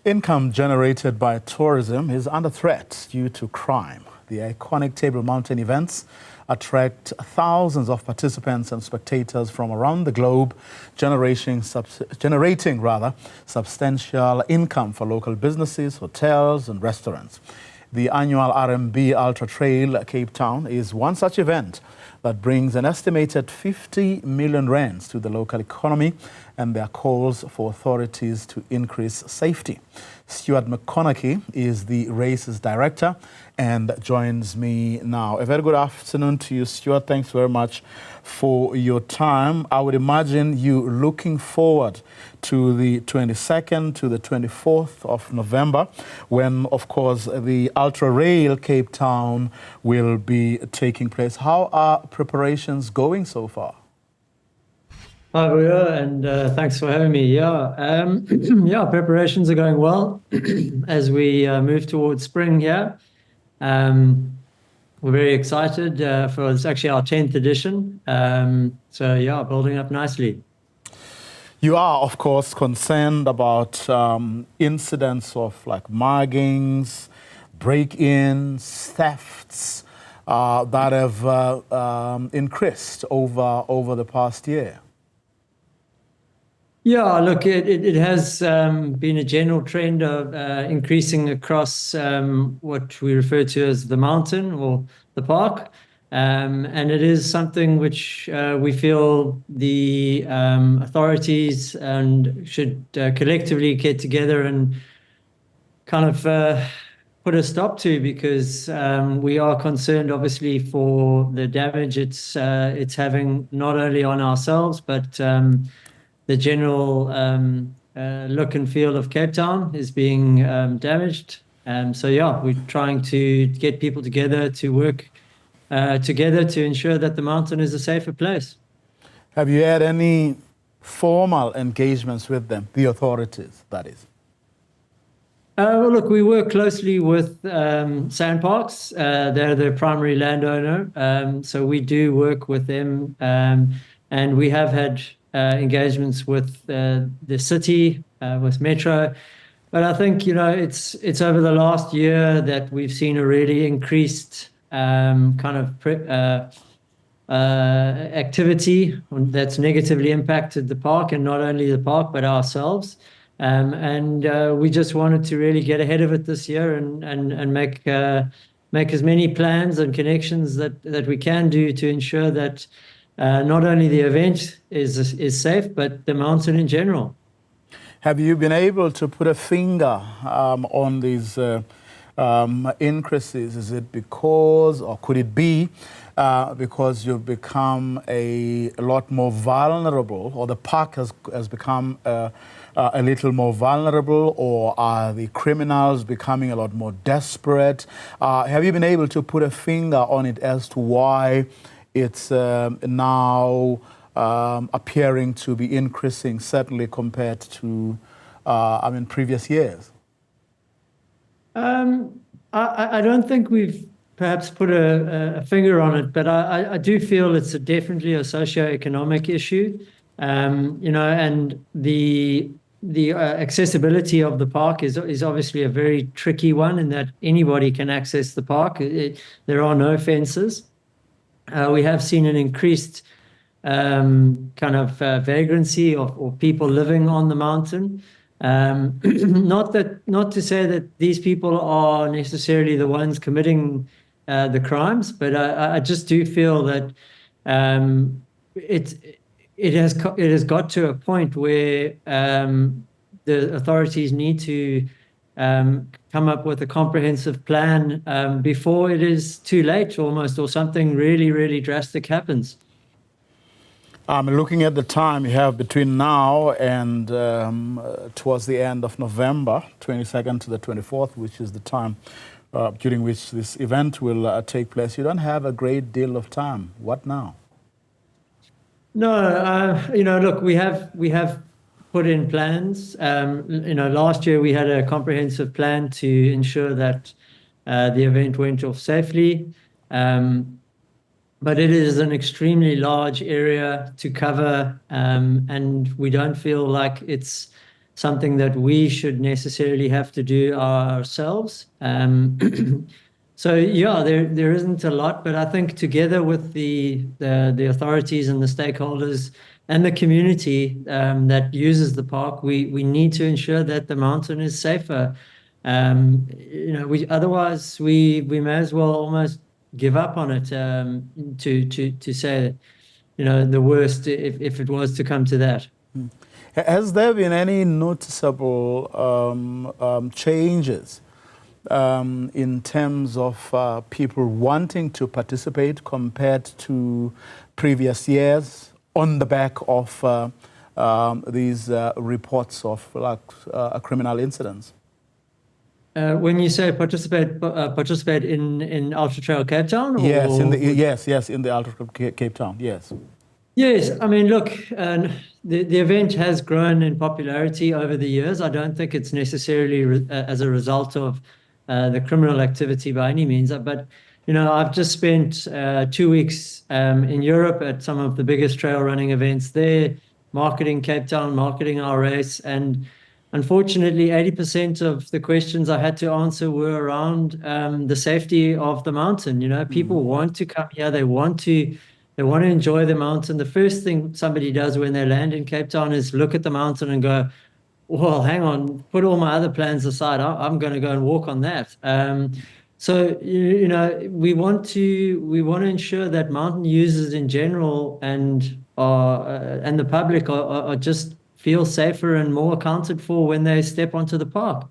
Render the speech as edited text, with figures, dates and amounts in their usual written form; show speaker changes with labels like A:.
A: Income generated by tourism is under threat due to crime. The iconic Table Mountain events attract thousands of participants and spectators from around the globe, generating substantial income for local businesses, hotels and restaurants. The annual RMB Ultra-trail Cape Town is one such event that brings an estimated 50 million rands to the local economy, and there are calls for authorities to increase safety. Stuart McConnachie is the race's director and joins me now. A very good afternoon to you, Stuart. Thanks very much for your time. I would imagine you looking forward to the 22nd to the 24th of November, when, of course, the Ultra-trail Cape Town will be taking place. How are preparations going so far?
B: Hi, Ria, and thanks for having me. Yeah, preparations are going well as we move towards spring here. We're very excited for it's actually our 10th edition. So yeah, building up nicely.
A: You are, of course, concerned about incidents of like muggings, break-ins, thefts that have increased over the past year.
B: Yeah, look, it has been a general trend of increasing across what we refer to as the mountain or the park. And it is something which we feel the authorities should collectively get together and kind of put a stop to, because we are concerned, obviously, for the damage it's having not only on ourselves, but the general look and feel of Cape Town is being damaged. So yeah, we're trying to get people together to work together to ensure that the mountain is a safer place.
A: Have you had any formal engagements with them, the authorities, that is?
B: Well, look, we work closely with Sandparks. They're the primary landowner. So we do work with them, and we have had engagements with the city, with Metro. But I think, you know, it's over the last year that we've seen a really increased kind of activity that's negatively impacted the park, and not only the park, but ourselves. And we just wanted to really get ahead of it this year and make as many plans and connections that we can do to ensure that not only the event is safe, but the mountain in general.
A: Have you been able to put a finger on these increases? Is it because, or could it be because you've become a lot more vulnerable, or the park has become a little more vulnerable, or are the criminals becoming a lot more desperate? Have you been able to put a finger on it as to why it's now appearing to be increasing, certainly compared to, previous years?
B: I don't think we've perhaps put a finger on it, but I do feel it's definitely a socioeconomic issue, you know, and the accessibility of the park is obviously a very tricky one, in that anybody can access the park. There are no fences. We have seen an increased kind of vagrancy or people living on the mountain. Not to say that these people are necessarily the ones committing the crimes, but I just do feel that it has got to a point where the authorities need to come up with a comprehensive plan before it is too late, almost, or something really, really drastic happens.
A: Looking at the time you have between now and towards the end of November, 22nd to the 24th, which is the time during which this event will take place, you don't have a great deal of time. What now?
B: No, you know, look, we have put in plans. You know, last year we had a comprehensive plan to ensure that the event went off safely. But it is an extremely large area to cover, and we don't feel like it's something that we should necessarily have to do ourselves. So yeah, there isn't a lot, but I think together with the authorities and the stakeholders and the community that uses the park, we need to ensure that the mountain is safer. Otherwise we may as well almost give up on it, to say, the worst if it was to come to that.
A: Has there been any noticeable changes in terms of people wanting to participate compared to previous years on the back of these reports of criminal incidents?
B: When you say participate in Ultra-trail Cape Town? Or?
A: Yes, in the Ultra-trail Cape Town, yes.
B: Yes, I mean, look, the event has grown in popularity over the years. I don't think it's necessarily as a result of the criminal activity by any means. But, I've just spent 2 weeks in Europe at some of the biggest trail running events there, marketing Cape Town, marketing our race. And unfortunately, 80% of the questions I had to answer were around the safety of the mountain. People want to come here. They want to enjoy the mountain. The first thing somebody does when they land in Cape Town is look at the mountain and go, well, hang on, put all my other plans aside. I'm going to go and walk on that. So, we want to ensure that mountain users in general and the public are just feel safer and more accounted for when they step onto the park.